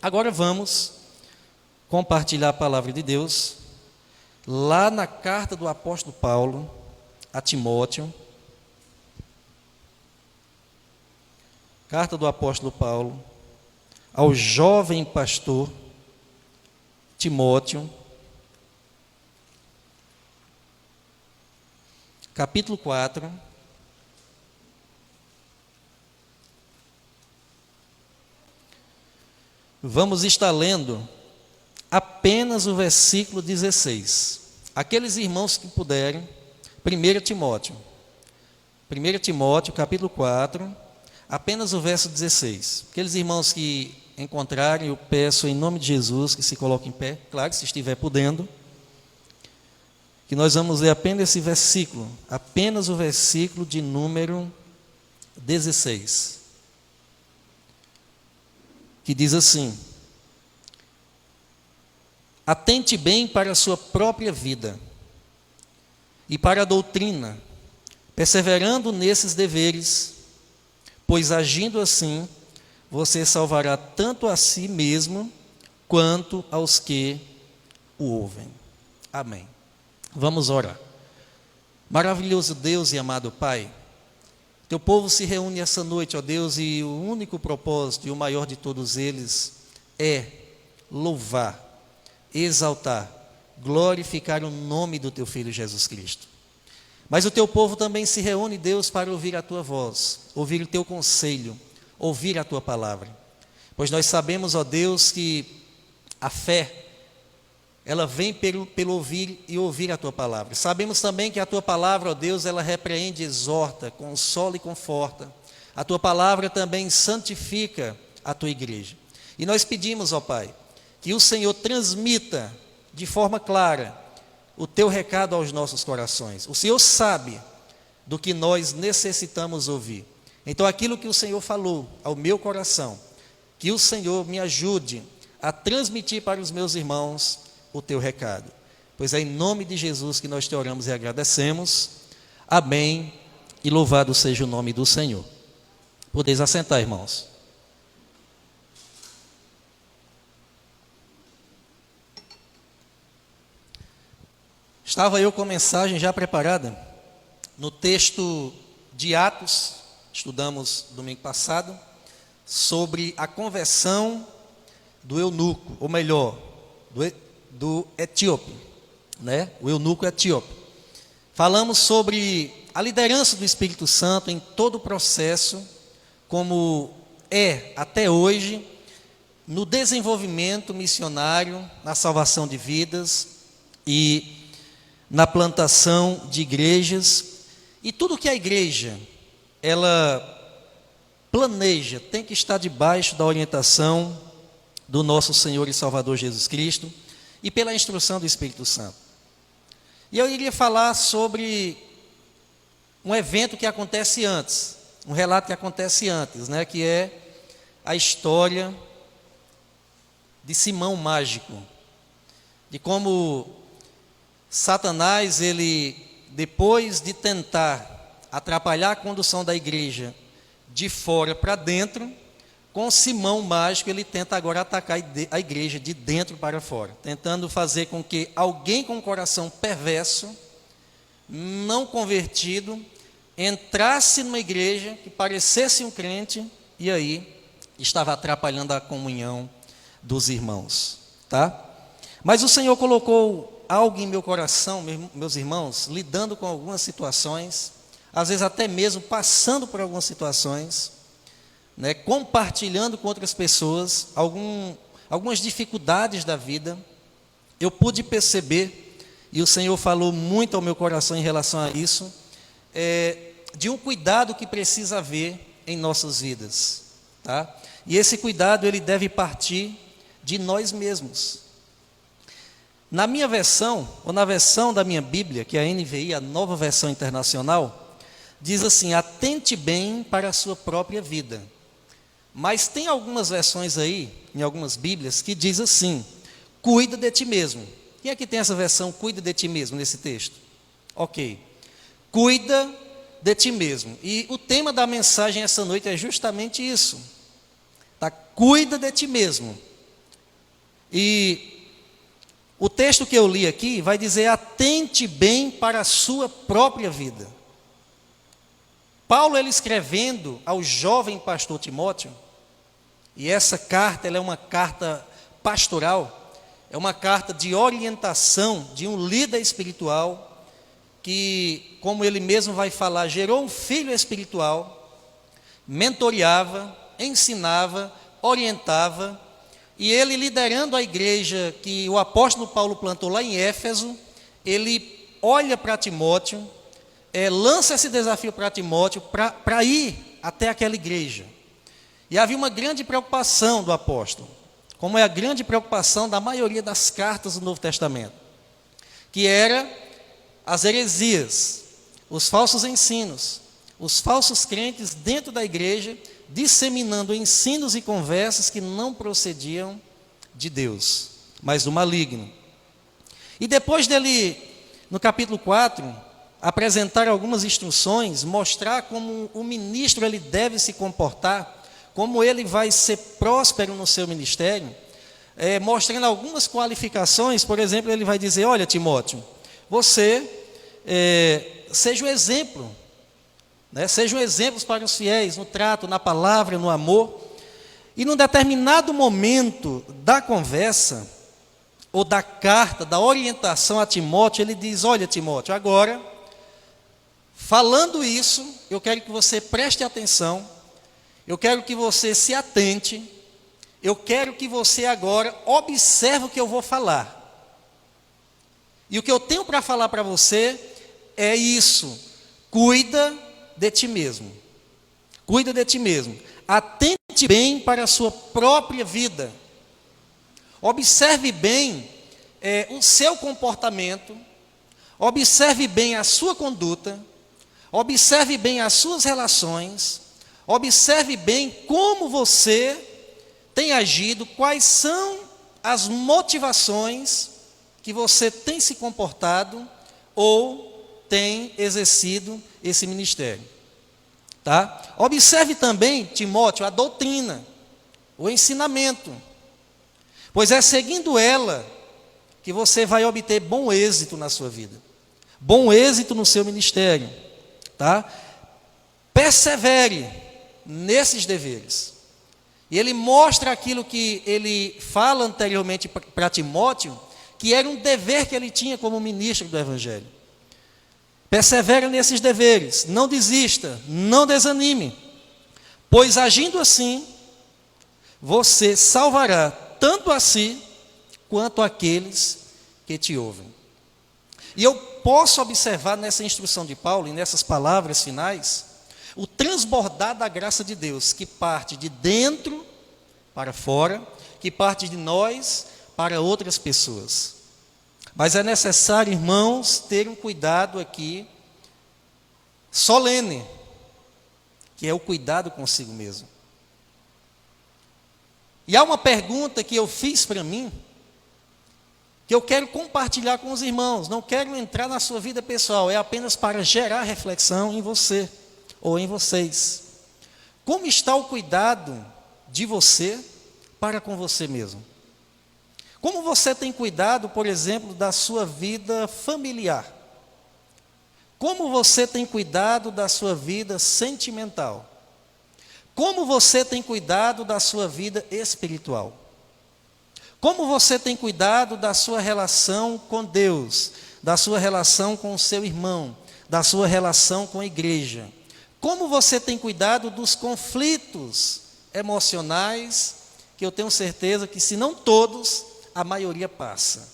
Agora vamos compartilhar a palavra de Deus lá na carta do apóstolo Paulo a Timóteo. Carta do apóstolo Paulo ao jovem pastor Timóteo, capítulo 4. Vamos estar lendo apenas o versículo 16. Aqueles irmãos que puderem, 1 Timóteo, capítulo 4, apenas o verso 16. Aqueles irmãos que encontrarem, eu peço em nome de Jesus que se coloquem em pé, claro, se estiver podendo, que nós vamos ler apenas esse versículo, apenas o versículo de número 16. Que diz assim: atente bem para a sua própria vida e para a doutrina, perseverando nesses deveres, pois agindo assim, você salvará tanto a si mesmo, quanto aos que o ouvem. Amém. Vamos orar. Maravilhoso Deus e amado Pai, Teu povo se reúne essa noite, ó Deus, e o único propósito e o maior de todos eles é louvar, exaltar, glorificar o nome do Teu Filho Jesus Cristo. Mas o Teu povo também se reúne, Deus, para ouvir a Tua voz, ouvir o Teu conselho, ouvir a Tua palavra. Pois nós sabemos, ó Deus, que a fé, ela vem pelo ouvir e ouvir a Tua palavra. Sabemos também que a Tua palavra, ó Deus, ela repreende, exorta, consola e conforta. A Tua palavra também santifica a Tua igreja. E nós pedimos, ó Pai, que o Senhor transmita de forma clara o Teu recado aos nossos corações. O Senhor sabe do que nós necessitamos ouvir. Então, aquilo que o Senhor falou ao meu coração, que o Senhor me ajude a transmitir para os meus irmãos o Teu recado. Pois é em nome de Jesus que nós Te oramos e agradecemos. Amém. E louvado seja o nome do Senhor. Podeis assentar, irmãos. Estava eu com a mensagem já preparada no texto de Atos, estudamos domingo passado, sobre a conversão do eunuco, ou melhor, do etíope, né? O eunuco etíope. Falamos sobre a liderança do Espírito Santo em todo o processo, como é até hoje, no desenvolvimento missionário, na salvação de vidas e na plantação de igrejas. E tudo que a igreja, ela planeja, tem que estar debaixo da orientação do nosso Senhor e Salvador Jesus Cristo, e pela instrução do Espírito Santo. E eu iria falar sobre um evento que acontece antes, um relato que acontece antes, né, que é a história de Simão Mágico, de como Satanás, ele, depois de tentar atrapalhar a condução da igreja de fora para dentro, com Simão Mágico, ele tenta agora atacar a igreja de dentro para fora, tentando fazer com que alguém com um coração perverso, não convertido, entrasse numa igreja que parecesse um crente, e aí estava atrapalhando a comunhão dos irmãos, tá? Mas o Senhor colocou algo em meu coração, meus irmãos, lidando com algumas situações, às vezes até mesmo passando por algumas situações, né, compartilhando com outras pessoas algumas dificuldades da vida. Eu pude perceber, e o Senhor falou muito ao meu coração em relação a isso, de um cuidado que precisa haver em nossas vidas, tá? E esse cuidado, ele deve partir de nós mesmos. Na minha versão, ou na versão da minha Bíblia, que é a NVI, a Nova Versão Internacional, diz assim: atente bem para a sua própria vida. Mas tem algumas versões aí, em algumas Bíblias, que diz assim: cuida de ti mesmo. Quem é que tem essa versão, cuida de ti mesmo, nesse texto? Ok. Cuida de ti mesmo. E o tema da mensagem essa noite é justamente isso. Tá? Cuida de ti mesmo. E o texto que eu li aqui vai dizer: atente bem para a sua própria vida. Paulo, ele escrevendo ao jovem pastor Timóteo, e essa carta, ela é uma carta pastoral, é uma carta de orientação de um líder espiritual, que, como ele mesmo vai falar, gerou um filho espiritual, mentoreava, ensinava, orientava, e ele, liderando a igreja que o apóstolo Paulo plantou lá em Éfeso, ele olha para Timóteo, lança esse desafio para Timóteo para ir até aquela igreja. E havia uma grande preocupação do apóstolo, como é a grande preocupação da maioria das cartas do Novo Testamento, que era as heresias, os falsos ensinos, os falsos crentes dentro da igreja, disseminando ensinos e conversas que não procediam de Deus, mas do maligno. E depois dele, no capítulo 4, apresentar algumas instruções, mostrar como o ministro ele deve se comportar, como ele vai ser próspero no seu ministério, mostrando algumas qualificações. Por exemplo, ele vai dizer: olha, Timóteo, você seja um exemplo, né? Seja um exemplo para os fiéis, no trato, na palavra, no amor. E num determinado momento da conversa, ou da carta, da orientação a Timóteo, ele diz: olha, Timóteo, agora, falando isso, eu quero que você preste atenção, eu quero que você se atente, eu quero que você agora observe o que eu vou falar. E o que eu tenho para falar para você é isso: cuida de ti mesmo. Cuida de ti mesmo. Atente bem para a sua própria vida. Observe bem o seu comportamento, observe bem a sua conduta, observe bem as suas relações, observe bem como você tem agido, quais são as motivações que você tem se comportado ou tem exercido esse ministério. Tá? Observe também, Timóteo, a doutrina, o ensinamento, pois é seguindo ela que você vai obter bom êxito na sua vida, bom êxito no seu ministério. Tá? Persevere nesses deveres. E ele mostra aquilo que ele fala anteriormente para Timóteo, que era um dever que ele tinha como ministro do Evangelho. Persevere nesses deveres, não desista, não desanime, pois agindo assim, você salvará tanto a si, quanto aqueles que te ouvem. E eu posso observar nessa instrução de Paulo, e nessas palavras finais, o transbordar da graça de Deus, que parte de dentro para fora, que parte de nós para outras pessoas. Mas é necessário, irmãos, ter um cuidado aqui solene, que é o cuidado consigo mesmo. E há uma pergunta que eu fiz para mim, que eu quero compartilhar com os irmãos, não quero entrar na sua vida pessoal, é apenas para gerar reflexão em você, ou em vocês. Como está o cuidado de você para com você mesmo? Como você tem cuidado, por exemplo, da sua vida familiar? Como você tem cuidado da sua vida sentimental? Como você tem cuidado da sua vida espiritual? Como você tem cuidado da sua relação com Deus, da sua relação com o seu irmão, da sua relação com a igreja? Como você tem cuidado dos conflitos emocionais, que eu tenho certeza que, se não todos, a maioria passa?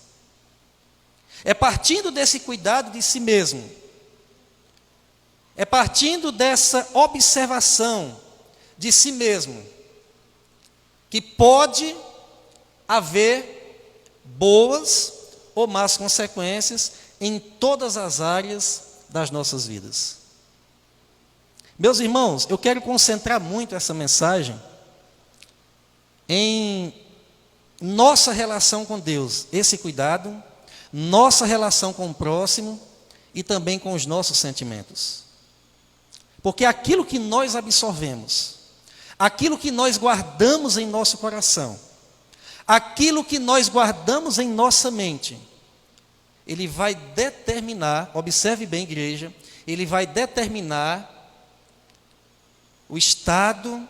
É partindo desse cuidado de si mesmo, é partindo dessa observação de si mesmo, que pode haver boas ou más consequências em todas as áreas das nossas vidas. Meus irmãos, eu quero concentrar muito essa mensagem em nossa relação com Deus, esse cuidado, nossa relação com o próximo e também com os nossos sentimentos. Porque aquilo que nós absorvemos, aquilo que nós guardamos em nosso coração, aquilo que nós guardamos em nossa mente, ele vai determinar, observe bem, igreja, ele vai determinar o estado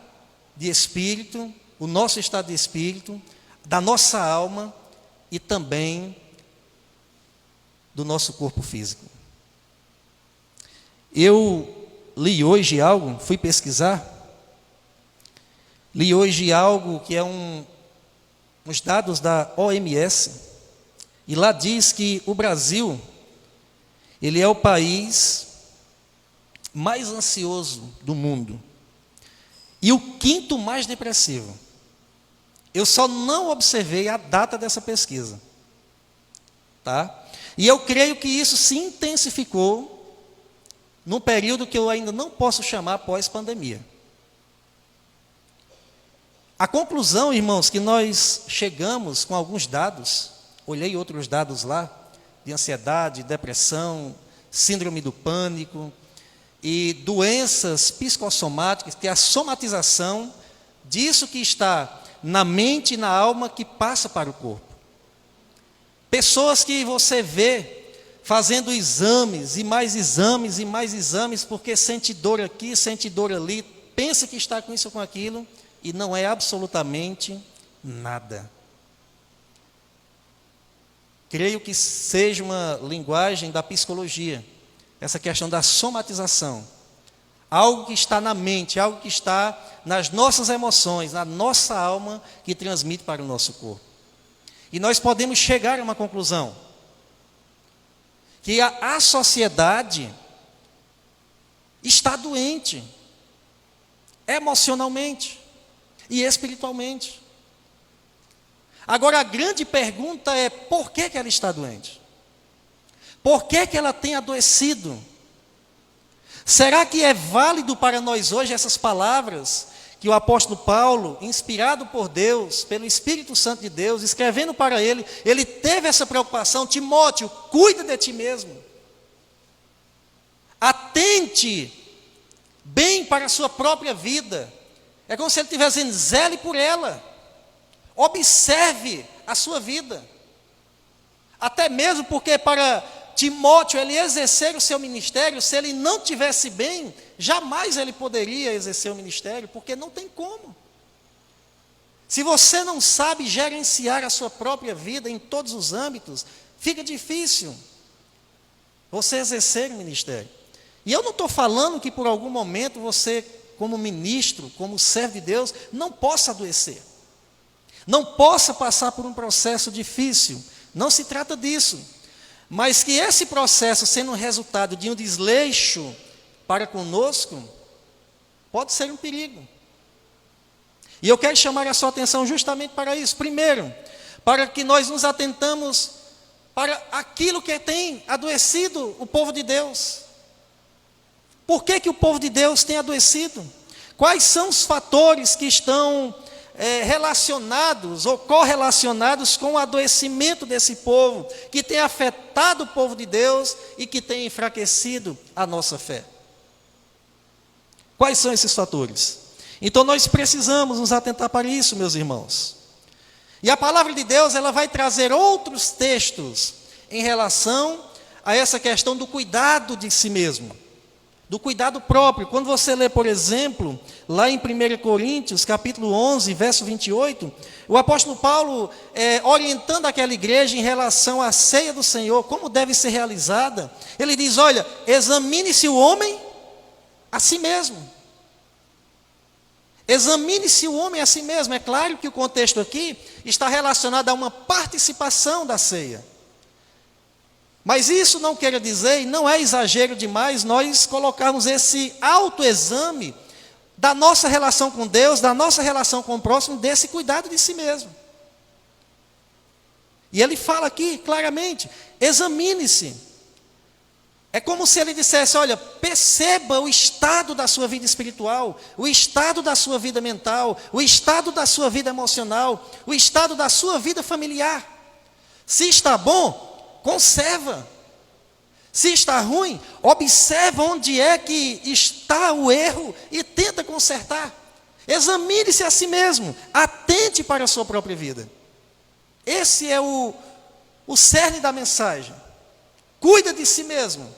de espírito, o nosso estado de espírito, da nossa alma e também do nosso corpo físico. Eu li hoje algo, fui pesquisar, li hoje algo que é uns dados da OMS, e lá diz que o Brasil, ele é o país mais ansioso do mundo, e o quinto mais depressivo. Eu só não observei a data dessa pesquisa, tá? E eu creio que isso se intensificou num período que eu ainda não posso chamar pós-pandemia. A conclusão, irmãos, que nós chegamos com alguns dados, olhei outros dados lá, de ansiedade, depressão, síndrome do pânico e doenças psicossomáticas, que é a somatização disso que está na mente e na alma que passa para o corpo. Pessoas que você vê fazendo exames e mais exames e mais exames, porque sente dor aqui, sente dor ali, pensa que está com isso ou com aquilo, e não é absolutamente nada. Creio que seja uma linguagem da psicologia, essa questão da somatização. Algo que está na mente, algo que está nas nossas emoções, na nossa alma, que transmite para o nosso corpo. E nós podemos chegar a uma conclusão, que a sociedade está doente, emocionalmente e espiritualmente. Agora, a grande pergunta é, por que ela está doente? Por que ela tem adoecido? Será que é válido para nós hoje essas palavras que o apóstolo Paulo, inspirado por Deus, pelo Espírito Santo de Deus, escrevendo para ele, ele teve essa preocupação: Timóteo, cuida de ti mesmo. Atente bem para a sua própria vida. É como se ele estivesse dizendo, zele por ela. Observe a sua vida. Até mesmo porque para Timóteo, ele exercer o seu ministério, se ele não tivesse bem, jamais ele poderia exercer o ministério, porque não tem como. Se você não sabe gerenciar a sua própria vida em todos os âmbitos, fica difícil você exercer o ministério. E eu não estou falando que por algum momento você, como ministro, como servo de Deus, não possa adoecer, não possa passar por um processo difícil, não se trata disso. Mas que esse processo, sendo resultado de um desleixo para conosco, pode ser um perigo. E eu quero chamar a sua atenção justamente para isso. Primeiro, para que nós nos atentamos para aquilo que tem adoecido o povo de Deus. Por que o povo de Deus tem adoecido? Quais são os fatores que estão relacionados ou correlacionados com o adoecimento desse povo, que tem afetado o povo de Deus e que tem enfraquecido a nossa fé? Quais são esses fatores? Então nós precisamos nos atentar para isso, meus irmãos. E a palavra de Deus, ela vai trazer outros textos em relação a essa questão do cuidado de si mesmo, do cuidado próprio. Quando você lê, por exemplo, lá em 1 Coríntios, capítulo 11, verso 28, o apóstolo Paulo, orientando aquela igreja em relação à ceia do Senhor, como deve ser realizada, ele diz, olha, examine-se o homem a si mesmo. Examine-se o homem a si mesmo. É claro que o contexto aqui está relacionado a uma participação da ceia. Mas isso não quer dizer, e não é exagero demais, nós colocarmos esse autoexame da nossa relação com Deus, da nossa relação com o próximo, desse cuidado de si mesmo. E ele fala aqui claramente, examine-se. É como se ele dissesse, olha, perceba o estado da sua vida espiritual, o estado da sua vida mental, o estado da sua vida emocional, o estado da sua vida familiar. Se está bom, conserva. Se está ruim, observa onde é que está o erro e tenta consertar. Examine-se a si mesmo, atente para a sua própria vida. Esse é o cerne da mensagem. Cuida de si mesmo.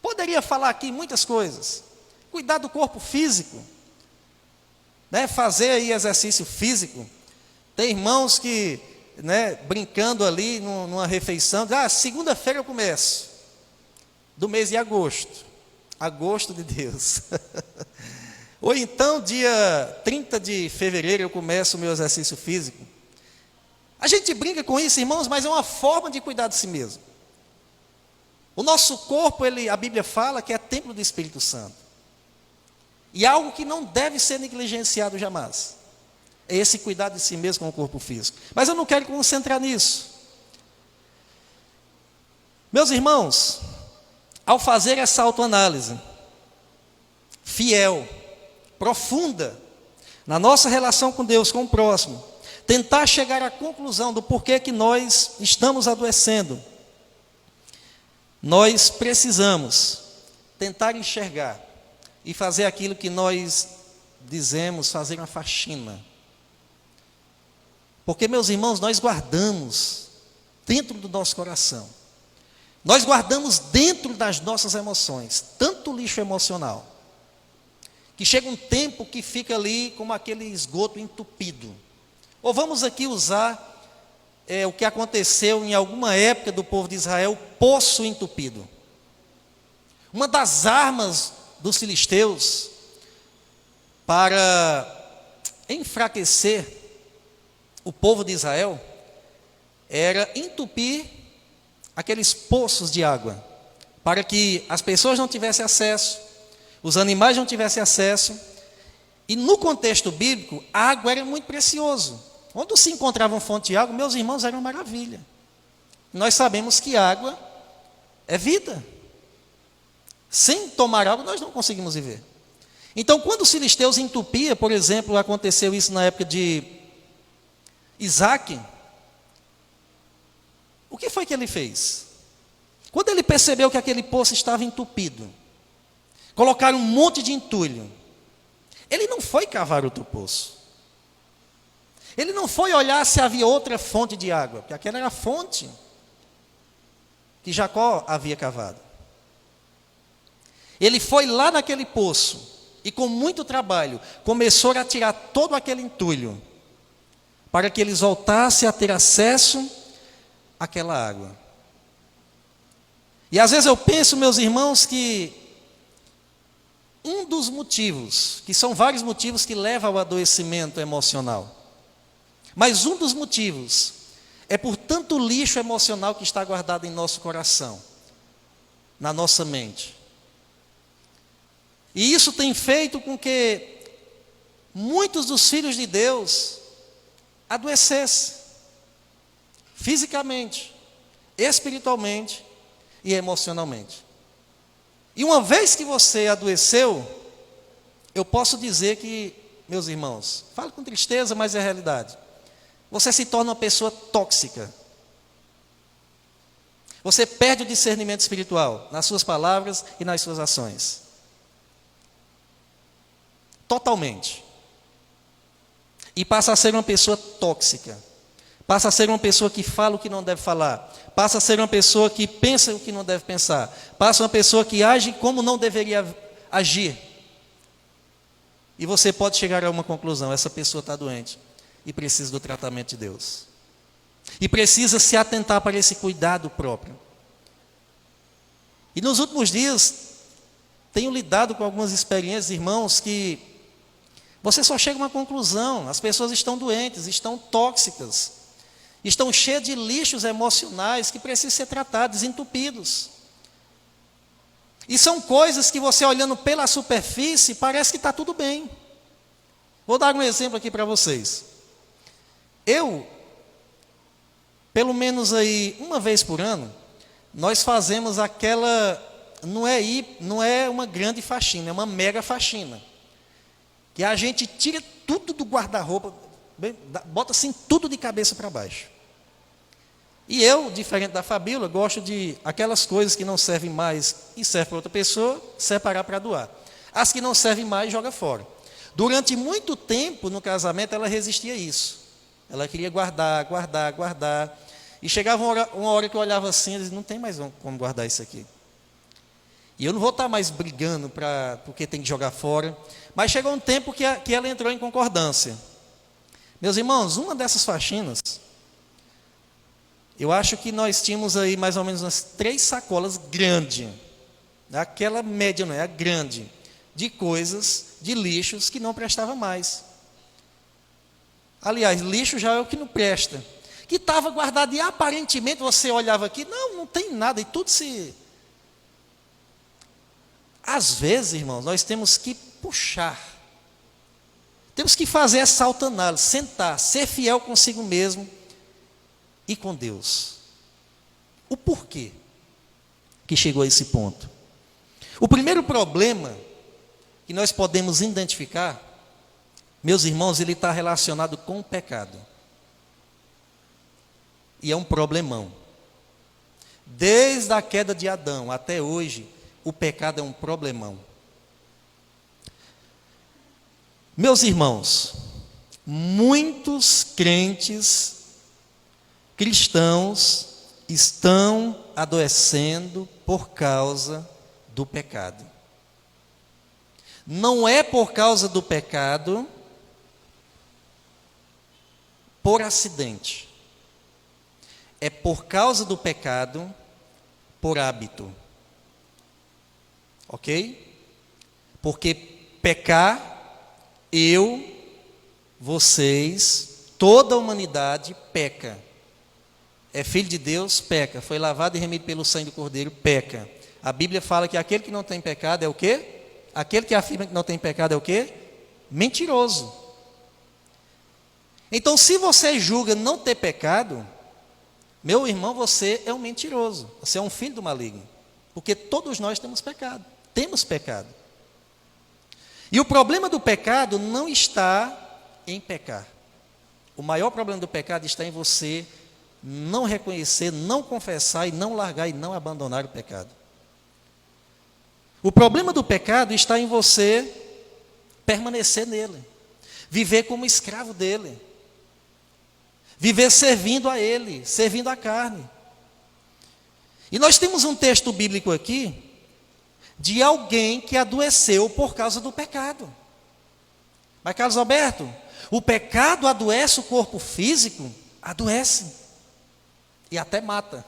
Poderia falar aqui muitas coisas. Cuidar do corpo físico, né? Fazer aí exercício físico. Tem irmãos que, né, brincando ali numa refeição, segunda-feira eu começo, do mês de agosto. Agosto de Deus. Ou então, dia 30 de fevereiro, eu começo o meu exercício físico. A gente brinca com isso, irmãos, mas é uma forma de cuidar de si mesmo. O nosso corpo, a Bíblia fala que é templo do Espírito Santo. E algo que não deve ser negligenciado jamais. É esse cuidado de si mesmo com o corpo físico. Mas eu não quero concentrar nisso. Meus irmãos, ao fazer essa autoanálise fiel, profunda, na nossa relação com Deus, com o próximo, tentar chegar à conclusão do porquê que nós estamos adoecendo, nós precisamos tentar enxergar e fazer aquilo que nós dizemos, fazer uma faxina. Porque, meus irmãos, nós guardamos dentro do nosso coração, nós guardamos dentro das nossas emoções, tanto lixo emocional, que chega um tempo que fica ali como aquele esgoto entupido. Ou vamos aqui usar o que aconteceu em alguma época do povo de Israel, poço entupido. Uma das armas dos filisteus para enfraquecer o povo de Israel era entupir aqueles poços de água, para que as pessoas não tivessem acesso, os animais não tivessem acesso. E no contexto bíblico, a água era muito precioso. Quando se encontrava uma fonte de água, meus irmãos, era uma maravilha. Nós sabemos que água é vida. Sem tomar água, nós não conseguimos viver. Então, quando os filisteus entupiam, por exemplo, aconteceu isso na época de Isaac, o que foi que ele fez? Quando ele percebeu que aquele poço estava entupido, colocaram um monte de entulho, ele não foi cavar outro poço. Ele não foi olhar se havia outra fonte de água, porque aquela era a fonte que Jacó havia cavado. Ele foi lá naquele poço e, com muito trabalho, começou a tirar todo aquele entulho, para que eles voltassem a ter acesso àquela água. E às vezes eu penso, meus irmãos, que um dos motivos, que são vários motivos que levam ao adoecimento emocional, mas um dos motivos é por tanto lixo emocional que está guardado em nosso coração, na nossa mente. E isso tem feito com que muitos dos filhos de Deus adoecessem, fisicamente, espiritualmente e emocionalmente. E uma vez que você adoeceu, eu posso dizer que, meus irmãos, falo com tristeza, mas é a realidade, você se torna uma pessoa tóxica. Você perde o discernimento espiritual nas suas palavras e nas suas ações. Totalmente. E passa a ser uma pessoa tóxica. Passa a ser uma pessoa que fala o que não deve falar. Passa a ser uma pessoa que pensa o que não deve pensar. Passa uma pessoa que age como não deveria agir. E você pode chegar a uma conclusão: essa pessoa está doente e precisa do tratamento de Deus. E precisa se atentar para esse cuidado próprio. E nos últimos dias, tenho lidado com algumas experiências, irmãos, que você só chega a uma conclusão: as pessoas estão doentes, estão tóxicas, estão cheias de lixos emocionais que precisam ser tratados, entupidos. E são coisas que você, olhando pela superfície, parece que está tudo bem. Vou dar um exemplo aqui para vocês. Eu, pelo menos aí uma vez por ano, nós fazemos aquela, não é uma grande faxina, é uma mega faxina. Que a gente tira tudo do guarda-roupa, bota assim tudo de cabeça para baixo. E eu, diferente da Fabíola, gosto de aquelas coisas que não servem mais e servem para outra pessoa, separar para doar. As que não servem mais, joga fora. Durante muito tempo no casamento ela resistia a isso. Ela queria guardar, guardar, guardar. E chegava uma hora que eu olhava assim e dizia, não tem mais como guardar isso aqui. E eu não vou estar mais brigando porque tem que jogar fora. Mas chegou um tempo que ela entrou em concordância. Meus irmãos, uma dessas faxinas, eu acho que nós tínhamos aí mais ou menos umas 3 sacolas grandes. Aquela média, não é? A grande. De coisas, de lixos que não prestavam mais. Aliás, lixo já é o que não presta. Que estava guardado e aparentemente você olhava aqui, não tem nada. E tudo se... Às vezes, irmãos, nós temos que puxar. Temos que fazer essa autoanálise, sentar, ser fiel consigo mesmo e com Deus. O porquê que chegou a esse ponto? O primeiro problema que nós podemos identificar, meus irmãos, ele está relacionado com o pecado. E é um problemão. Desde a queda de Adão até hoje, o pecado é um problemão. Meus irmãos, muitos crentes cristãos estão adoecendo por causa do pecado. Não é por causa do pecado por acidente. É por causa do pecado por hábito. Ok? Porque pecar, eu, vocês, toda a humanidade peca. É filho de Deus, peca. Foi lavado e remido pelo sangue do Cordeiro, peca. A Bíblia fala que aquele que não tem pecado é o quê? Aquele que afirma que não tem pecado é o quê? Mentiroso. Então, se você julga não ter pecado, meu irmão, você é um mentiroso. Você é um filho do maligno. Porque todos nós temos pecado. Temos pecado. E o problema do pecado não está em pecar. O maior problema do pecado está em você não reconhecer, não confessar e não largar e não abandonar o pecado. O problema do pecado está em você permanecer nele, viver como escravo dele, viver servindo a ele, servindo a carne. E nós temos um texto bíblico aqui de alguém que adoeceu por causa do pecado. Mas, Carlos Alberto, o pecado adoece o corpo físico? Adoece. E até mata.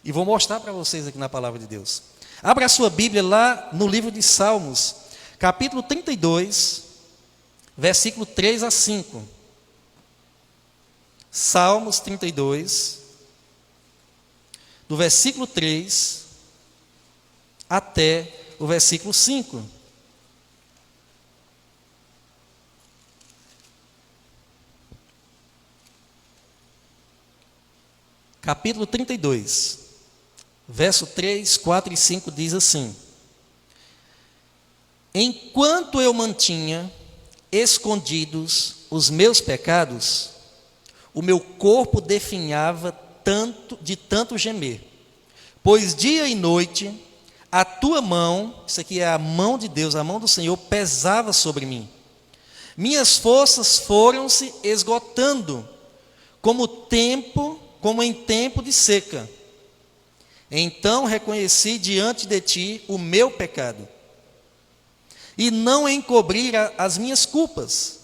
E vou mostrar para vocês aqui na palavra de Deus. Abra a sua Bíblia lá no livro de Salmos, capítulo 32, versículo 3 a 5. Salmos 32, do versículo 3 até o versículo 5. Capítulo 32, verso 3, 4 e 5 diz assim: Enquanto eu mantinha escondidos os meus pecados, o meu corpo definhava de tanto gemer, pois dia e noite a tua mão, isso aqui é a mão de Deus, a mão do Senhor, pesava sobre mim. Minhas forças foram-se esgotando, como em tempo de seca. Então reconheci diante de ti o meu pecado, e não encobri as minhas culpas.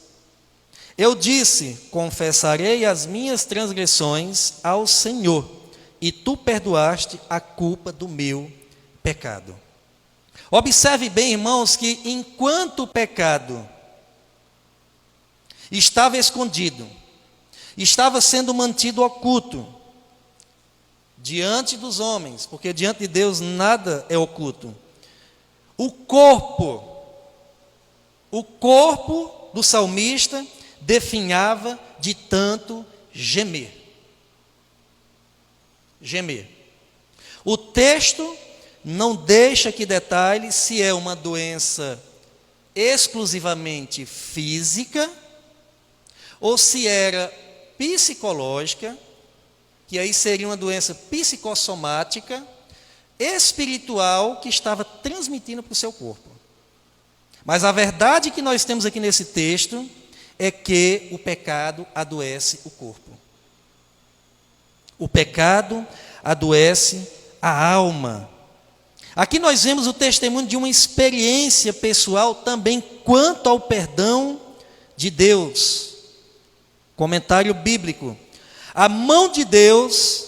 Eu disse: confessarei as minhas transgressões ao Senhor, e tu perdoaste a culpa do meu pecado. Observe bem, irmãos, que enquanto o pecado estava escondido, estava sendo mantido oculto diante dos homens, porque diante de Deus nada é oculto. O corpo do salmista definhava de tanto gemer. Gemer. O texto não deixa que detalhe se é uma doença exclusivamente física ou se era psicológica, que aí seria uma doença psicossomática, espiritual, que estava transmitindo para o seu corpo. Mas a verdade que nós temos aqui nesse texto é que o pecado adoece o corpo. O pecado adoece a alma. Aqui nós vemos o testemunho de uma experiência pessoal também quanto ao perdão de Deus. Comentário bíblico. A mão de Deus,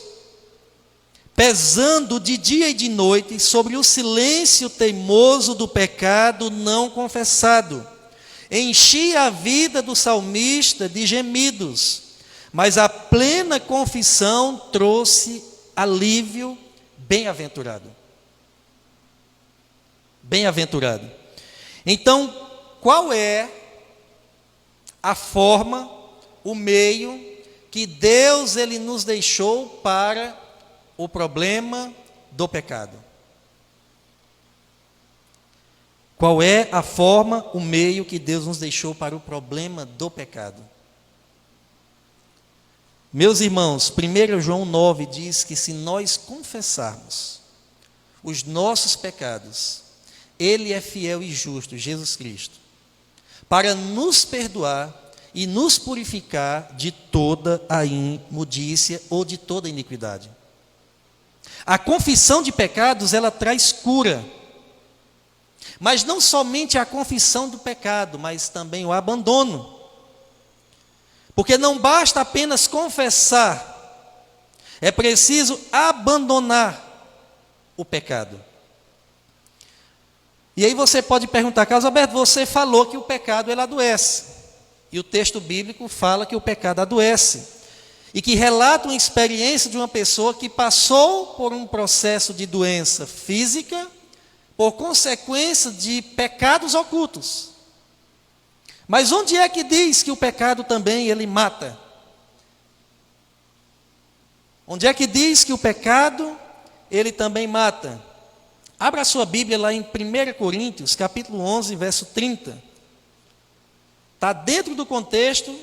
pesando de dia e de noite sobre o silêncio teimoso do pecado não confessado, enchia a vida do salmista de gemidos, mas a plena confissão trouxe alívio. Bem-aventurado. Bem-aventurado. Então, qual é a forma, o meio que Deus ele nos deixou para o problema do pecado? Qual é a forma, o meio que Deus nos deixou para o problema do pecado? Meus irmãos, 1 João 9 diz que se nós confessarmos os nossos pecados, Ele é fiel e justo, Jesus Cristo, para nos perdoar e nos purificar de toda a imundícia ou de toda a iniquidade. A confissão de pecados, ela traz cura. Mas não somente a confissão do pecado, mas também o abandono. Porque não basta apenas confessar, é preciso abandonar o pecado. E aí você pode perguntar, Carlos Alberto, você falou que o pecado ele adoece. E o texto bíblico fala que o pecado adoece. E que relata uma experiência de uma pessoa que passou por um processo de doença física, por consequência de pecados ocultos. Mas onde é que diz que o pecado também ele mata? Onde é que diz que o pecado ele também mata? Abra a sua Bíblia lá em 1 Coríntios, capítulo 11, verso 30. Está dentro do contexto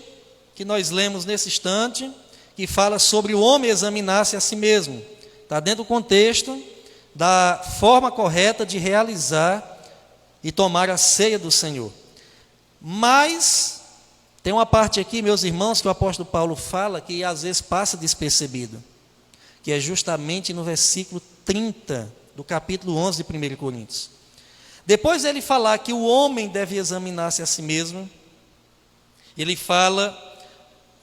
que nós lemos nesse instante, que fala sobre o homem examinar-se a si mesmo. Está dentro do contexto da forma correta de realizar e tomar a ceia do Senhor. Mas tem uma parte aqui, meus irmãos, que o apóstolo Paulo fala que às vezes passa despercebido, que é justamente no versículo 30 do capítulo 11 de 1 Coríntios. Depois ele falar que o homem deve examinar-se a si mesmo, ele fala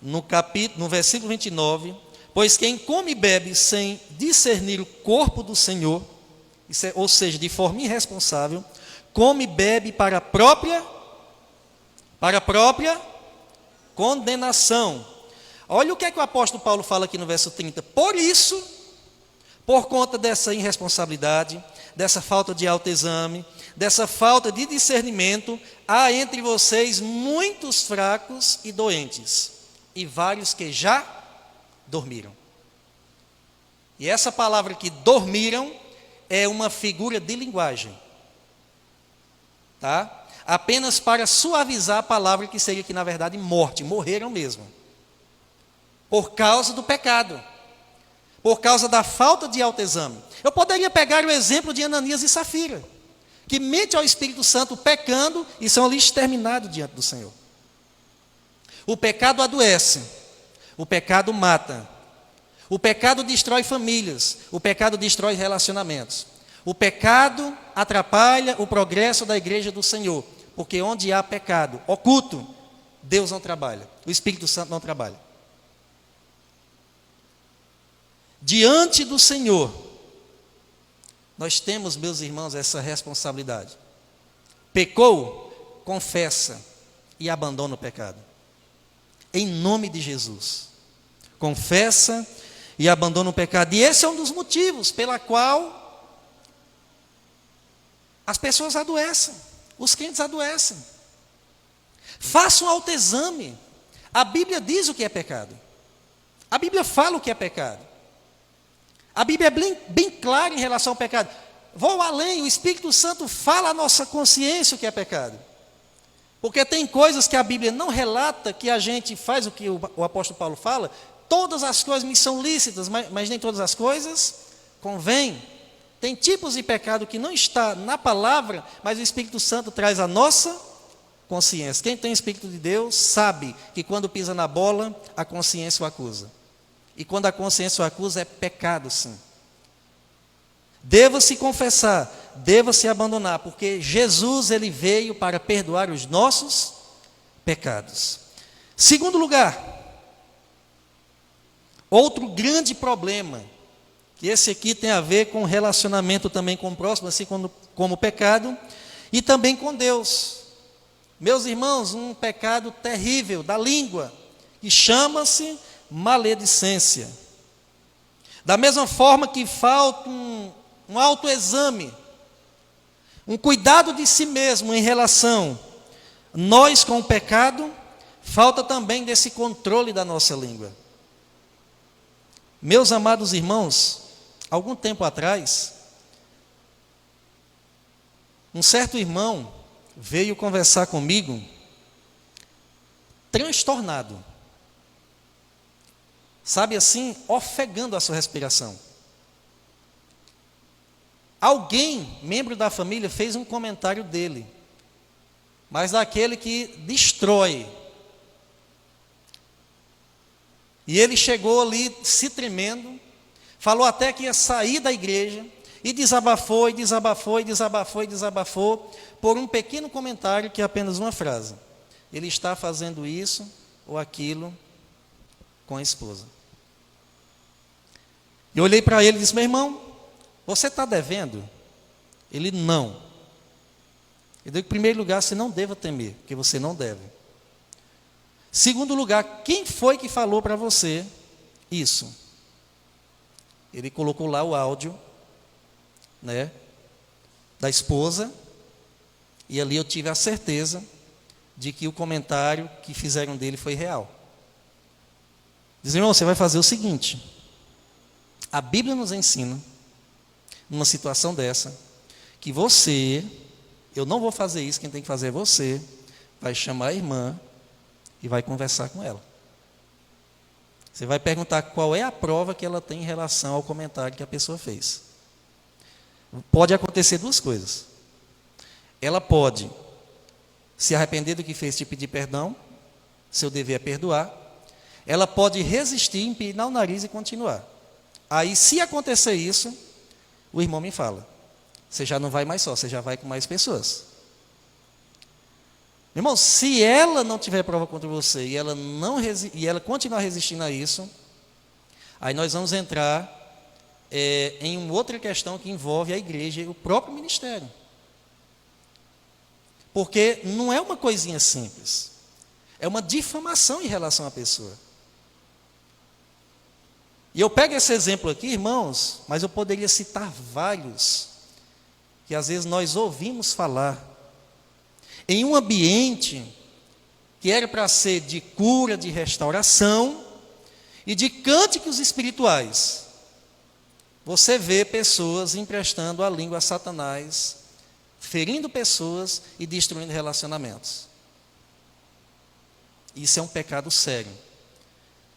no versículo 29, pois quem come e bebe sem discernir o corpo do Senhor, ou seja, de forma irresponsável, come e bebe para a própria condenação. Olha o que é que o apóstolo Paulo fala aqui no verso 30. Por isso, por conta dessa irresponsabilidade, dessa falta de autoexame, dessa falta de discernimento, há entre vocês muitos fracos e doentes, e vários que já dormiram. E essa palavra que dormiram é uma figura de linguagem, tá? Apenas para suavizar a palavra que seria que na verdade morte, morreram mesmo. Por causa do pecado, por causa da falta de autoexame. Eu poderia pegar o exemplo de Ananias e Safira, que mente ao Espírito Santo pecando e são ali exterminados diante do Senhor. O pecado adoece, o pecado mata, o pecado destrói famílias, o pecado destrói relacionamentos. O pecado atrapalha o progresso da igreja do Senhor, porque onde há pecado oculto, Deus não trabalha, o Espírito Santo não trabalha. Diante do Senhor, nós temos, meus irmãos, essa responsabilidade. Pecou, confessa e abandona o pecado. Em nome de Jesus. Confessa e abandona o pecado. E esse é um dos motivos pela qual as pessoas adoecem, os crentes adoecem. Faça um autoexame. A Bíblia diz o que é pecado. A Bíblia fala o que é pecado. A Bíblia é bem clara em relação ao pecado. Vou além, o Espírito Santo fala à nossa consciência o que é pecado. Porque tem coisas que a Bíblia não relata, que a gente faz o que o apóstolo Paulo fala. Todas as coisas me são lícitas, mas nem todas as coisas convêm. Tem tipos de pecado que não está na palavra, mas o Espírito Santo traz a nossa consciência. Quem tem Espírito de Deus sabe que quando pisa na bola, a consciência o acusa. E quando a consciência o acusa, é pecado, sim. Deva-se confessar, deva-se abandonar, porque Jesus, ele veio para perdoar os nossos pecados. Segundo lugar, outro grande problema, que esse aqui tem a ver com relacionamento também com o próximo, assim como o pecado, e também com Deus. Meus irmãos, um pecado terrível da língua, que chama-se maledicência. Da mesma forma que falta um autoexame, um cuidado de si mesmo em relação nós com o pecado, falta também desse controle da nossa língua. Meus amados irmãos, algum tempo atrás, um certo irmão veio conversar comigo, transtornado, sabe assim, ofegando a sua respiração. Alguém, membro da família, fez um comentário dele, mas daquele que destrói. E ele chegou ali se tremendo, falou até que ia sair da igreja, e desabafou, e desabafou, e desabafou, e desabafou, por um pequeno comentário que é apenas uma frase. Ele está fazendo isso ou aquilo com a esposa. Eu olhei para ele e disse: meu irmão, você está devendo? Ele: não. Eu digo: em primeiro lugar, você não deva temer, porque você não deve. Segundo lugar, quem foi que falou para você isso? Ele colocou lá o áudio, né, da esposa, e ali eu tive a certeza de que o comentário que fizeram dele foi real. Diz: irmão, você vai fazer o seguinte: a Bíblia nos ensina, numa situação dessa, que você, eu não vou fazer isso, quem tem que fazer é você, vai chamar a irmã e vai conversar com ela. Você vai perguntar qual é a prova que ela tem em relação ao comentário que a pessoa fez. Pode acontecer duas coisas. Ela pode se arrepender do que fez, te pedir perdão, seu dever é perdoar. Ela pode resistir, empinar o nariz e continuar. Aí, se acontecer isso, o irmão me fala: você já não vai mais só, você já vai com mais pessoas. Irmão, se ela não tiver prova contra você e ela continuar resistindo a isso, aí nós vamos entrar em uma outra questão que envolve a igreja e o próprio ministério. Porque não é uma coisinha simples, é uma difamação em relação à pessoa. E eu pego esse exemplo aqui, irmãos, mas eu poderia citar vários, que às vezes nós ouvimos falar, em um ambiente que era para ser de cura, de restauração e de cânticos espirituais. Você vê pessoas emprestando a língua a Satanás, ferindo pessoas e destruindo relacionamentos. Isso é um pecado sério.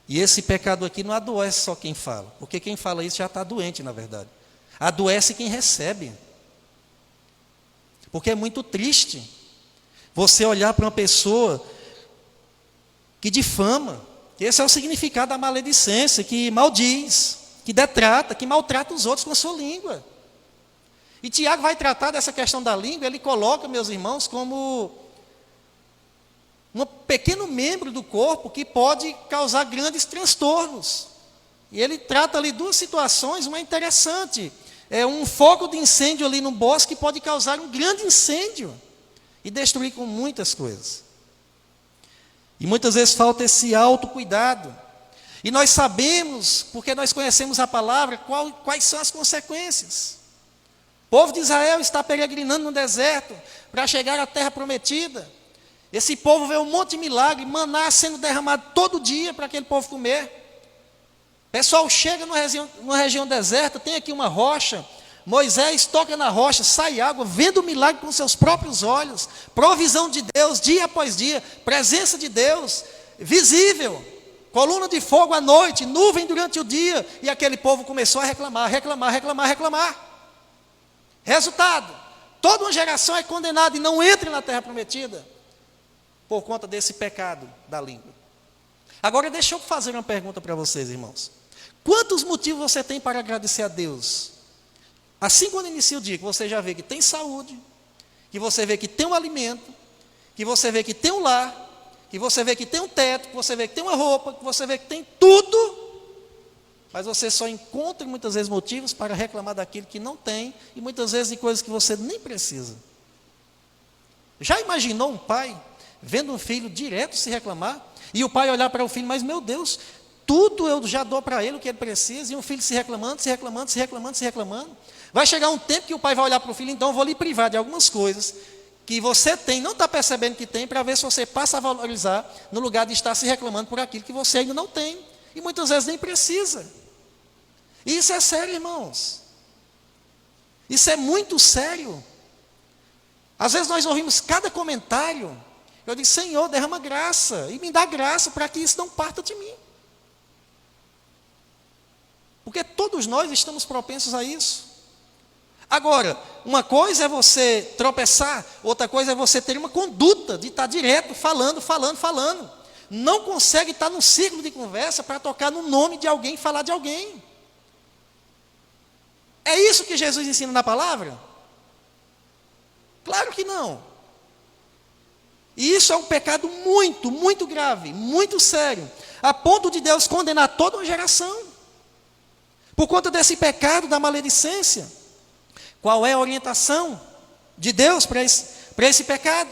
E esse pecado aqui não adoece só quem fala, porque quem fala isso já está doente, na verdade. Adoece quem recebe. Porque é muito triste você olhar para uma pessoa que difama, que esse é o significado da maledicência, que maldiz, que detrata, que maltrata os outros com a sua língua. E Tiago vai tratar dessa questão da língua, ele coloca, meus irmãos, como um pequeno membro do corpo que pode causar grandes transtornos. E ele trata ali duas situações, uma interessante. É um foco de incêndio ali no bosque que pode causar um grande incêndio e destruir com muitas coisas. E muitas vezes falta esse autocuidado. E nós sabemos, porque nós conhecemos a palavra, quais são as consequências. O povo de Israel está peregrinando no deserto para chegar à terra prometida. Esse povo vê um monte de milagre, maná sendo derramado todo dia para aquele povo comer. O pessoal chega numa região deserta, tem aqui uma rocha, Moisés toca na rocha, sai água, vendo o milagre com seus próprios olhos, provisão de Deus, dia após dia, presença de Deus, visível, coluna de fogo à noite, nuvem durante o dia, e aquele povo começou a reclamar. Resultado, toda uma geração é condenada e não entra na terra prometida. por conta desse pecado da língua. Agora deixa eu fazer uma pergunta para vocês, irmãos. Quantos motivos você tem para agradecer a Deus? Assim, quando inicia o dia, que você já vê que tem saúde, que você vê que tem um alimento, que você vê que tem um lar, que você vê que tem um teto, que você vê que tem uma roupa, que você vê que tem tudo, mas você só encontra muitas vezes motivos para reclamar daquilo que não tem, e muitas vezes de coisas que você nem precisa. Já imaginou um pai vendo um filho direto se reclamar, e o pai olhar para o filho, mas meu Deus, tudo eu já dou para ele o que ele precisa, e um filho se reclamando, se reclamando, se reclamando, se reclamando. Vai chegar um tempo que o pai vai olhar para o filho, então eu vou lhe privar de algumas coisas que você tem, não está percebendo que tem, para ver se você passa a valorizar, no lugar de estar se reclamando por aquilo que você ainda não tem, e muitas vezes nem precisa. E isso é sério, irmãos. Isso é muito sério. Às vezes nós ouvimos cada comentário, eu digo, Senhor, derrama graça, e me dá graça para que isso não parta de mim. Porque todos nós estamos propensos a isso. Agora, uma coisa é você tropeçar, outra coisa é você ter uma conduta de estar direto, falando. Não consegue estar num círculo de conversa para tocar no nome de alguém e falar de alguém. É isso que Jesus ensina na palavra? Claro que não. E isso é um pecado muito, muito grave, muito sério, a ponto de Deus condenar toda uma geração. Por conta desse pecado da maledicência. Qual é a orientação de Deus para esse pecado?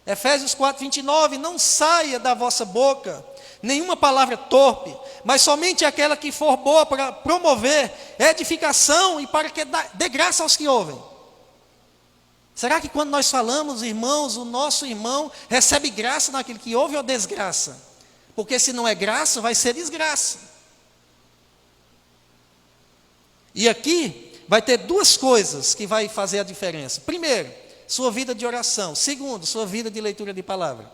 Efésios 4:29, não saia da vossa boca nenhuma palavra torpe, mas somente aquela que for boa para promover edificação e para que dê graça aos que ouvem. Será que quando nós falamos, irmãos, o nosso irmão recebe graça naquilo que ouve ou desgraça? Porque se não é graça, vai ser desgraça. E aqui vai ter duas coisas que vai fazer a diferença. Primeiro, sua vida de oração. Segundo, sua vida de leitura de palavra.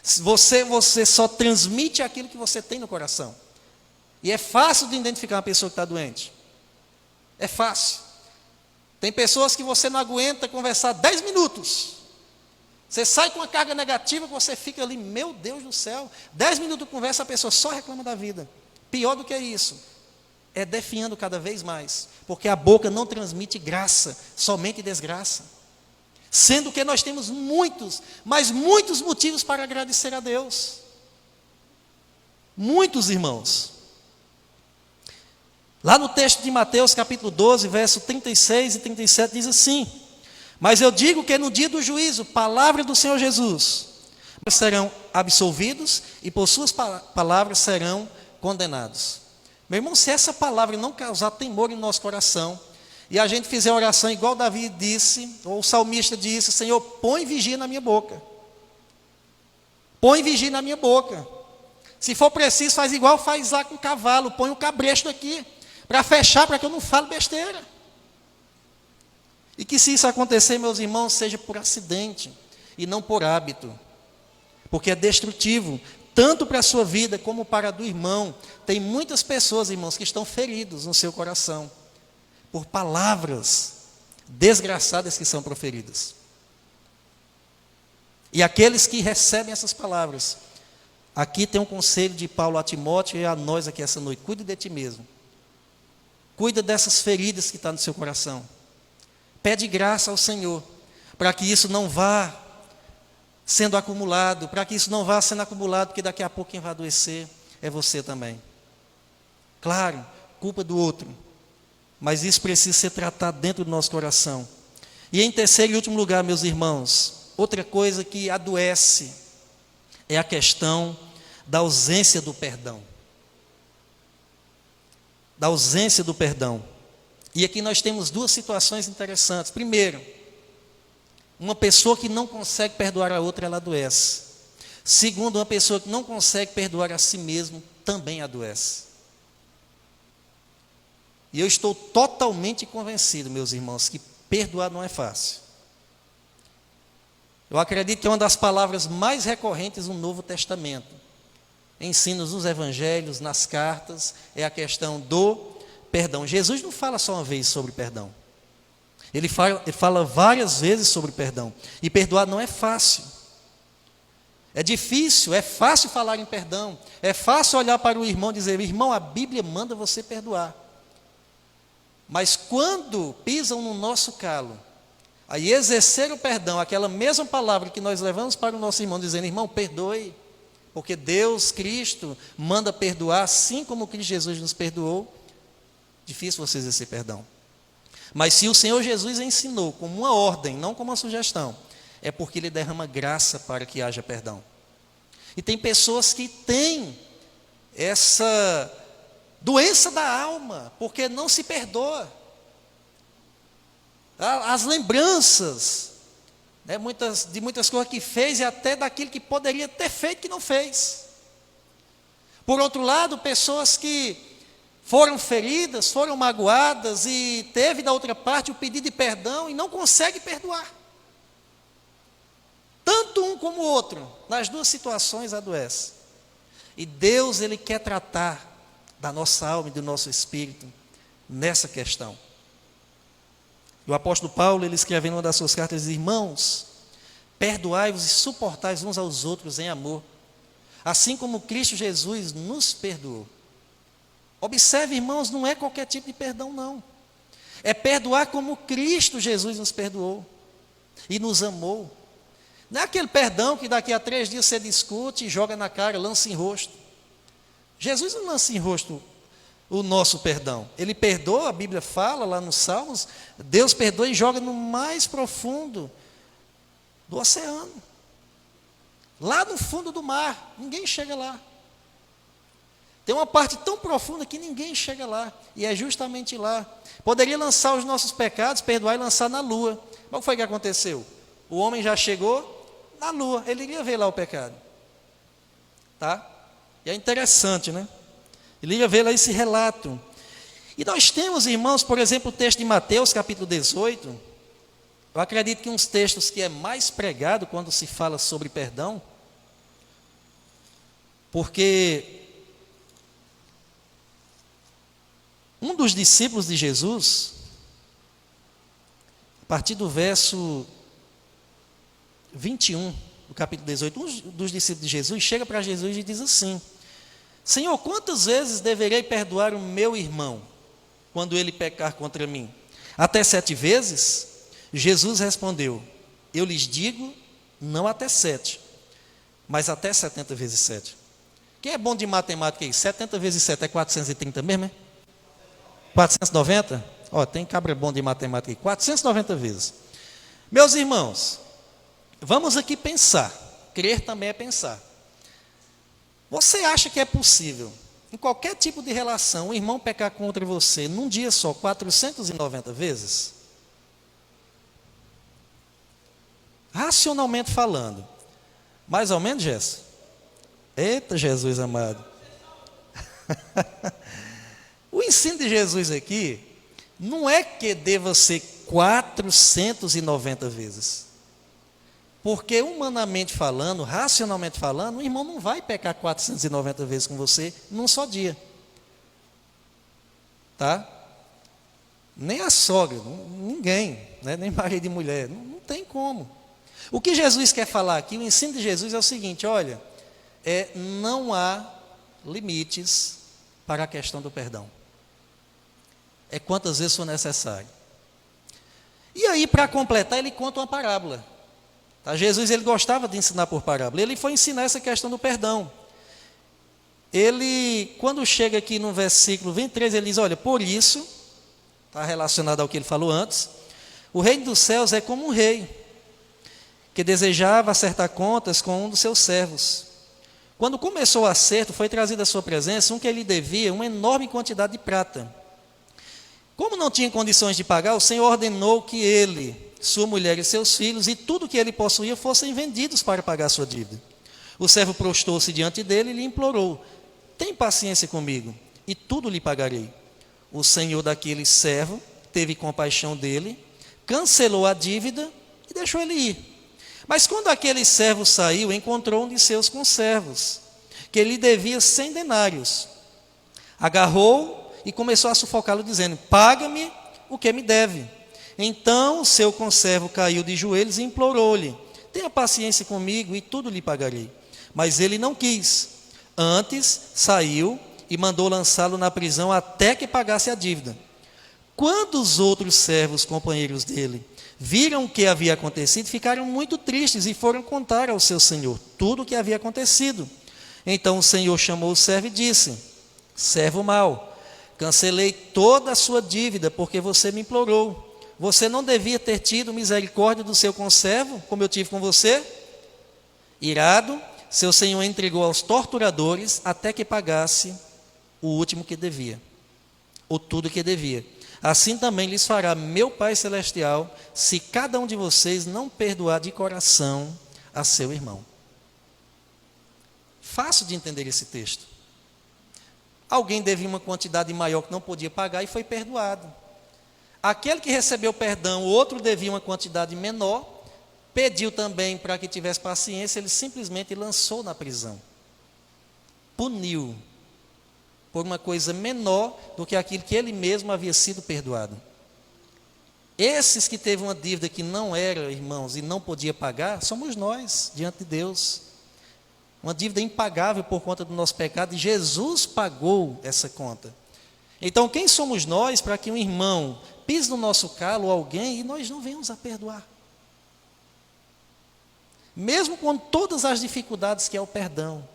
Você só transmite aquilo que você tem no coração. E é fácil de identificar uma pessoa que está doente. É fácil. Tem pessoas que você não aguenta conversar 10 minutos. Você sai com uma carga negativa que você fica ali, meu Deus do céu. 10 minutos de conversa, a pessoa só reclama da vida. Pior do que isso, é definhando cada vez mais. Porque a boca não transmite graça, somente desgraça. Sendo que nós temos muitos, mas muitos motivos para agradecer a Deus. Muitos, irmãos. Lá no texto de Mateus, capítulo 12, verso 36 e 37, diz assim: mas eu digo que no dia do juízo, palavra do Senhor Jesus, serão absolvidos e por suas palavras serão condenados. Meu irmão, se essa palavra não causar temor em nosso coração, e a gente fizer a oração igual Davi disse, ou o salmista disse, Senhor, põe vigia na minha boca. Põe vigia na minha boca. Se for preciso, faz igual faz lá com o cavalo, põe um cabresto aqui, para fechar, para que eu não fale besteira. E que se isso acontecer, meus irmãos, seja por acidente, e não por hábito. Porque é destrutivo, tanto para a sua vida, como para a do irmão. Tem muitas pessoas, irmãos, que estão feridos no seu coração, por palavras desgraçadas que são proferidas. E aqueles que recebem essas palavras, aqui tem um conselho de Paulo a Timóteo e a nós aqui essa noite: cuide de ti mesmo. Cuida dessas feridas que estão no seu coração. Pede graça ao Senhor, para que isso não vá sendo acumulado, para que isso não vá sendo acumulado, porque daqui a pouco quem vai adoecer é você também. Claro, culpa do outro, mas isso precisa ser tratado dentro do nosso coração. E em terceiro e último lugar, meus irmãos, outra coisa que adoece é a questão da ausência do perdão. Da ausência do perdão. E aqui nós temos duas situações interessantes. Primeiro, uma pessoa que não consegue perdoar a outra, ela adoece. Segundo, uma pessoa que não consegue perdoar a si mesmo, também adoece. E eu estou totalmente convencido, meus irmãos, que perdoar não é fácil. Eu acredito que é uma das palavras mais recorrentes no Novo Testamento. Ensinos nos evangelhos, nas cartas, é a questão do perdão. Jesus não fala só uma vez sobre perdão. Ele fala várias vezes sobre perdão. E perdoar não é fácil. É difícil, é fácil falar em perdão, é fácil olhar para o irmão e dizer: irmão, a Bíblia manda você perdoar. Mas quando pisam no nosso calo, aí exercer o perdão, aquela mesma palavra que nós levamos para o nosso irmão, dizendo: irmão, perdoe, porque Deus, Cristo, manda perdoar, assim como Cristo Jesus nos perdoou. Difícil você exercer perdão. Mas se o Senhor Jesus ensinou como uma ordem, não como uma sugestão, é porque Ele derrama graça para que haja perdão. E tem pessoas que têm essa doença da alma, porque não se perdoa. As lembranças, né, de muitas coisas que fez e até daquilo que poderia ter feito que não fez. Por outro lado, pessoas que foram feridas, foram magoadas e teve da outra parte o pedido de perdão e não consegue perdoar. Tanto um como o outro, nas duas situações adoece. E Deus, Ele quer tratar da nossa alma e do nosso espírito nessa questão. O apóstolo Paulo, ele escreve em uma das suas cartas: irmãos, perdoai-vos e suportai uns aos outros em amor, assim como Cristo Jesus nos perdoou. Observe, irmãos, não é qualquer tipo de perdão, não. É perdoar como Cristo Jesus nos perdoou e nos amou. Não é aquele perdão que daqui a 3 dias você discute e joga na cara, lança em rosto. Jesus não lança em rosto o nosso perdão. Ele perdoa, a Bíblia fala lá nos Salmos, Deus perdoa e joga no mais profundo do oceano. Lá no fundo do mar, ninguém chega lá. Tem uma parte tão profunda que ninguém chega lá, e é justamente lá. Poderia lançar os nossos pecados, perdoar e lançar na lua. Mas o que foi que aconteceu? O homem já chegou na lua, ele iria ver lá o pecado. Tá? E é interessante, né? Ele ia ver lá esse relato. E nós temos, irmãos, por exemplo, o texto de Mateus, capítulo 18. Eu acredito que uns textos que é mais pregado quando se fala sobre perdão, porque um dos discípulos de Jesus, a partir do verso 21, do capítulo 18, um dos discípulos de Jesus chega para Jesus e diz assim: Senhor, quantas vezes deverei perdoar o meu irmão quando ele pecar contra mim? Até 7 vezes? Jesus respondeu: eu lhes digo, não até 7, mas até 70 vezes 7. Quem é bom de matemática aí? 70 vezes 7 é 430 mesmo, é? 490? Ó, tem cabra bom de matemática aí. 490 vezes. Meus irmãos, vamos aqui pensar. Crer também é pensar. Você acha que é possível, em qualquer tipo de relação, um irmão pecar contra você num dia só, 490 vezes? Racionalmente falando. Mais ou menos, Jéssica? Eita, Jesus amado. O ensino de Jesus aqui não é que deva ser 490 vezes. Porque humanamente falando, racionalmente falando, o irmão não vai pecar 490 vezes com você num só dia. Tá? Nem a sogra, ninguém, né? Nem marido e mulher, não tem como. O que Jesus quer falar aqui, o ensino de Jesus é o seguinte: olha, não há limites para a questão do perdão. É quantas vezes for necessário. E aí, para completar, ele conta uma parábola. Tá? Jesus, ele gostava de ensinar por parábola. Ele foi ensinar essa questão do perdão. Ele, quando chega aqui no versículo 23, ele diz: olha, por isso, está relacionado ao que ele falou antes, o reino dos céus é como um rei, que desejava acertar contas com um dos seus servos. Quando começou o acerto, foi trazido à sua presença um que lhe devia uma enorme quantidade de prata. Como não tinha condições de pagar, o Senhor ordenou que ele, sua mulher e seus filhos e tudo que ele possuía fossem vendidos para pagar sua dívida. O servo prostou-se diante dele e lhe implorou: tem paciência comigo e tudo lhe pagarei. O senhor daquele servo teve compaixão dele, cancelou a dívida e deixou ele ir. Mas quando aquele servo saiu, encontrou um de seus conservos, que lhe devia 100 denários. Agarrou e começou a sufocá-lo, dizendo: paga-me o que me deve. Então o seu conservo caiu de joelhos e implorou-lhe: tenha paciência comigo e tudo lhe pagarei. Mas ele não quis. Antes, saiu e mandou lançá-lo na prisão até que pagasse a dívida. Quando os outros servos, companheiros dele, viram o que havia acontecido, ficaram muito tristes e foram contar ao seu senhor tudo o que havia acontecido. Então o senhor chamou o servo e disse: servo mau, cancelei toda a sua dívida porque você me implorou. Você não devia ter tido misericórdia do seu conservo, como eu tive com você? Irado, seu senhor entregou aos torturadores até que pagasse o último que devia, ou tudo que devia. Assim também lhes fará meu Pai Celestial, se cada um de vocês não perdoar de coração a seu irmão. Fácil de entender esse texto. Alguém devia uma quantidade maior que não podia pagar e foi perdoado. Aquele que recebeu perdão, o outro devia uma quantidade menor, pediu também para que tivesse paciência, ele simplesmente lançou na prisão. Puniu por uma coisa menor do que aquilo que ele mesmo havia sido perdoado. Esses que teve uma dívida que não era, irmãos, e não podia pagar, somos nós, diante de Deus. Uma dívida impagável por conta do nosso pecado, e Jesus pagou essa conta. Então, quem somos nós para que um irmão pise no nosso calo ou alguém e nós não venhamos a perdoar? Mesmo com todas as dificuldades que é o perdão,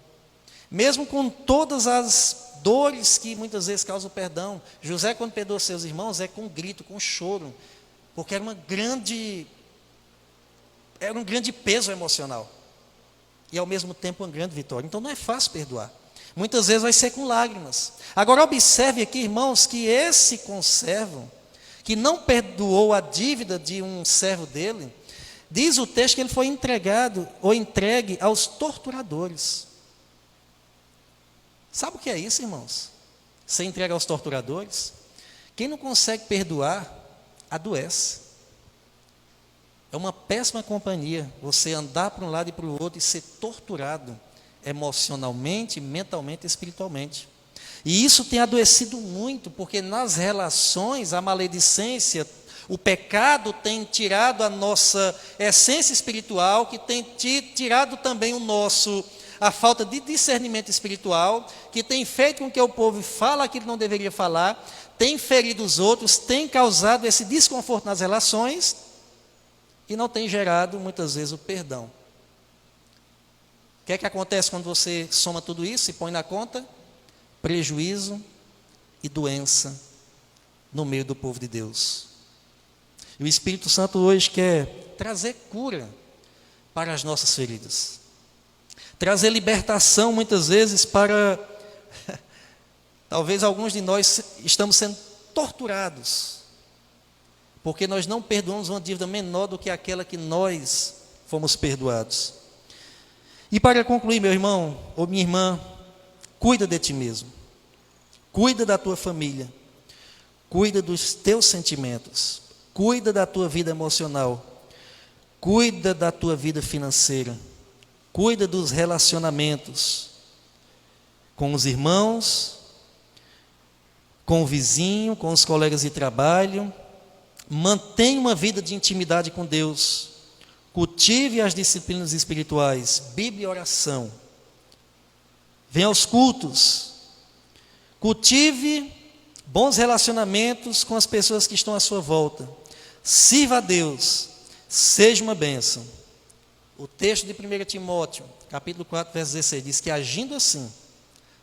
mesmo com todas as dores que muitas vezes causam o perdão, José, quando perdoa seus irmãos, é com grito, com choro, porque era um grande peso emocional, e ao mesmo tempo uma grande vitória. Então não é fácil perdoar, muitas vezes vai ser com lágrimas. Agora observe aqui, irmãos, que esse conservo, que não perdoou a dívida de um servo dele, diz o texto que ele foi entregado, ou entregue aos torturadores. Sabe o que é isso, irmãos? Ser entregue aos torturadores? Quem não consegue perdoar, adoece. É uma péssima companhia você andar para um lado e para o outro e ser torturado emocionalmente, mentalmente, espiritualmente. E isso tem adoecido muito, porque nas relações, a maledicência, o pecado tem tirado a nossa essência espiritual, que tem tirado também a falta de discernimento espiritual, que tem feito com que o povo fale aquilo que não deveria falar, tem ferido os outros, tem causado esse desconforto nas relações e não tem gerado muitas vezes o perdão. O que é que acontece quando você soma tudo isso e põe na conta? Prejuízo e doença no meio do povo de Deus. E o Espírito Santo hoje quer trazer cura para as nossas feridas, trazer libertação muitas vezes para, talvez alguns de nós estamos sendo torturados, porque nós não perdoamos uma dívida menor do que aquela que nós fomos perdoados. E para concluir, meu irmão ou minha irmã, cuida de ti mesmo, cuida da tua família, cuida dos teus sentimentos, cuida da tua vida emocional, cuida da tua vida financeira, cuida dos relacionamentos com os irmãos, com o vizinho, com os colegas de trabalho. Mantenha uma vida de intimidade com Deus. Cultive as disciplinas espirituais, Bíblia e oração. Venha aos cultos. Cultive bons relacionamentos com as pessoas que estão à sua volta. Sirva a Deus. Seja uma bênção. O texto de 1 Timóteo, capítulo 4, verso 16, diz que agindo assim,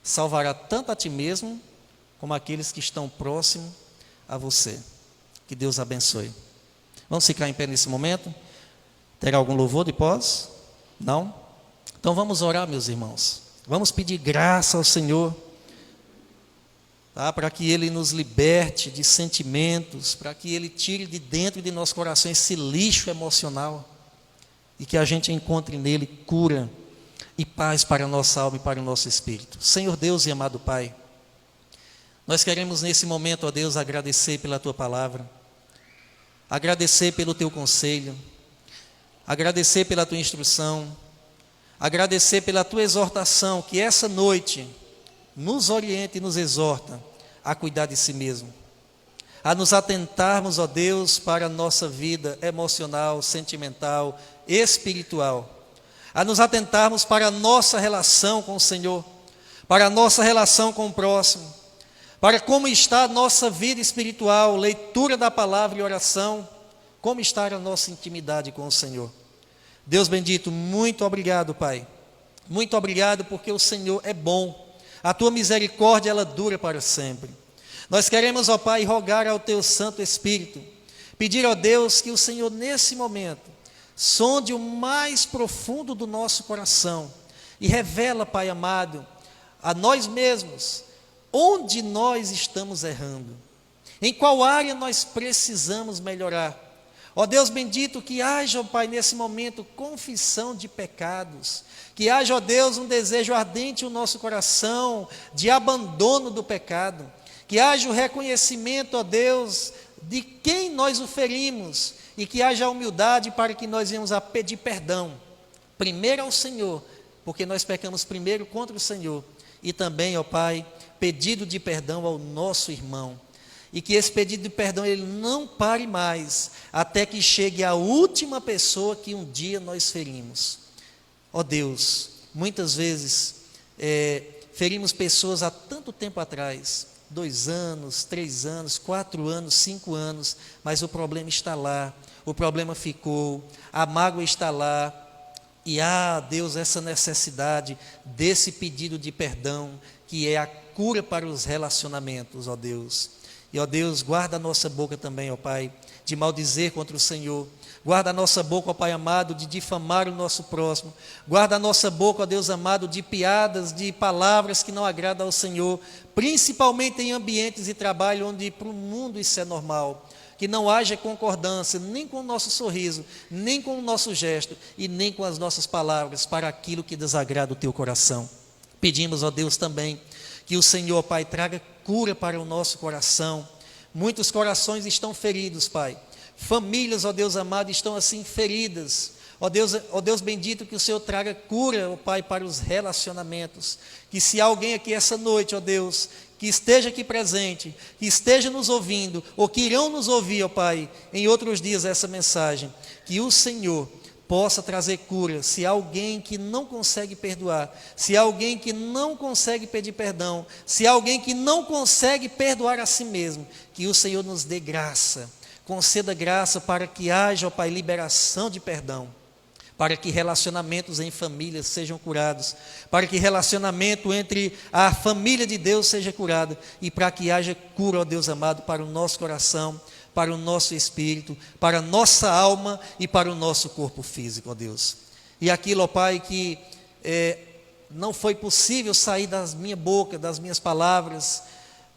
salvará tanto a ti mesmo, como aqueles que estão próximos a você. Que Deus abençoe. Vamos ficar em pé nesse momento? Terá algum louvor de pós? Não? Então vamos orar, meus irmãos. Vamos pedir graça ao Senhor, tá? Para que Ele nos liberte de sentimentos, para que Ele tire de dentro de nosso coração esse lixo emocional, e que a gente encontre nele cura e paz para a nossa alma e para o nosso espírito. Senhor Deus e amado Pai, nós queremos nesse momento, ó Deus, agradecer pela Tua palavra, agradecer pelo Teu conselho, agradecer pela Tua instrução, agradecer pela Tua exortação, que essa noite nos orienta e nos exorta a cuidar de si mesmo, a nos atentarmos, ó Deus, para a nossa vida emocional, sentimental, espiritual, a nos atentarmos para a nossa relação com o Senhor, para a nossa relação com o próximo, para como está a nossa vida espiritual, leitura da palavra e oração, como está a nossa intimidade com o Senhor. Deus bendito, muito obrigado, Pai. Muito obrigado porque o Senhor é bom. A tua misericórdia, ela dura para sempre. Nós queremos, ó Pai, rogar ao teu Santo Espírito, pedir, ó Deus, que o Senhor nesse momento sonde o mais profundo do nosso coração e revela, Pai amado, a nós mesmos, onde nós estamos errando, em qual área nós precisamos melhorar. Ó Deus bendito, que haja, ó Pai, nesse momento, confissão de pecados, que haja, ó Deus, um desejo ardente no nosso coração, de abandono do pecado, que haja o reconhecimento, ó Deus, de quem nós o ferimos, e que haja humildade para que nós venhamos a pedir perdão, primeiro ao Senhor, porque nós pecamos primeiro contra o Senhor, e também, ó Pai, pedido de perdão ao nosso irmão, e que esse pedido de perdão ele não pare mais, até que chegue a última pessoa que um dia nós ferimos. Ó Deus, muitas vezes ferimos pessoas há tanto tempo atrás, 2 anos, 3 anos, 4 anos, 5 anos, mas o problema está lá, o problema ficou, a mágoa está lá, e Deus, essa necessidade desse pedido de perdão, que é a cura para os relacionamentos, ó Deus. E, ó Deus, guarda a nossa boca também, ó Pai, de maldizer contra o Senhor. Guarda a nossa boca, ó Pai amado, de difamar o nosso próximo. Guarda a nossa boca, ó Deus amado, de piadas, de palavras que não agradam ao Senhor, principalmente em ambientes de trabalho onde para o mundo isso é normal. Que não haja concordância nem com o nosso sorriso, nem com o nosso gesto e nem com as nossas palavras para aquilo que desagrada o teu coração. Pedimos, ó Deus, também que o Senhor, Pai, traga cura para o nosso coração. Muitos corações estão feridos, Pai. Famílias, ó Deus amado, estão assim feridas. Ó Deus bendito, que o Senhor traga cura, ó Pai, para os relacionamentos. Que se alguém aqui essa noite, ó Deus, que esteja aqui presente, que esteja nos ouvindo, ou que irão nos ouvir, ó Pai, em outros dias essa mensagem, que o Senhor possa trazer cura. Se há alguém que não consegue perdoar, se há alguém que não consegue pedir perdão, se há alguém que não consegue perdoar a si mesmo, que o Senhor nos dê graça, conceda graça para que haja, ó Pai, liberação de perdão, para que relacionamentos em família sejam curados, para que relacionamento entre a família de Deus seja curado, e para que haja cura, ó Deus amado, para o nosso coração, para o nosso espírito, para a nossa alma e para o nosso corpo físico, ó Deus. E aquilo, ó Pai, que não foi possível sair da minha boca, das minhas palavras,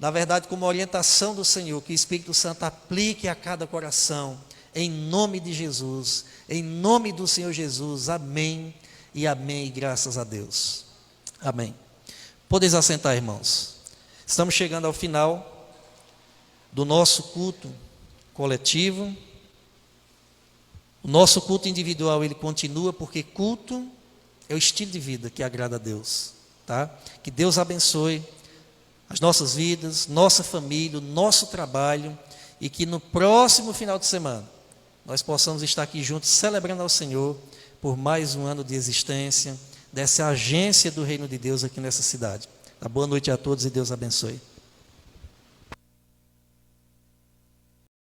na verdade, como orientação do Senhor, que o Espírito Santo aplique a cada coração, em nome de Jesus, em nome do Senhor Jesus, amém e amém, e graças a Deus. Amém. Podeis assentar, irmãos. Estamos chegando ao final do nosso culto coletivo. O nosso culto individual, ele continua, porque culto é o estilo de vida que agrada a Deus, tá? Que Deus abençoe as nossas vidas, nossa família, o nosso trabalho, e que no próximo final de semana nós possamos estar aqui juntos celebrando ao Senhor por mais um ano de existência dessa agência do Reino de Deus aqui nessa cidade. Boa noite a todos e Deus abençoe.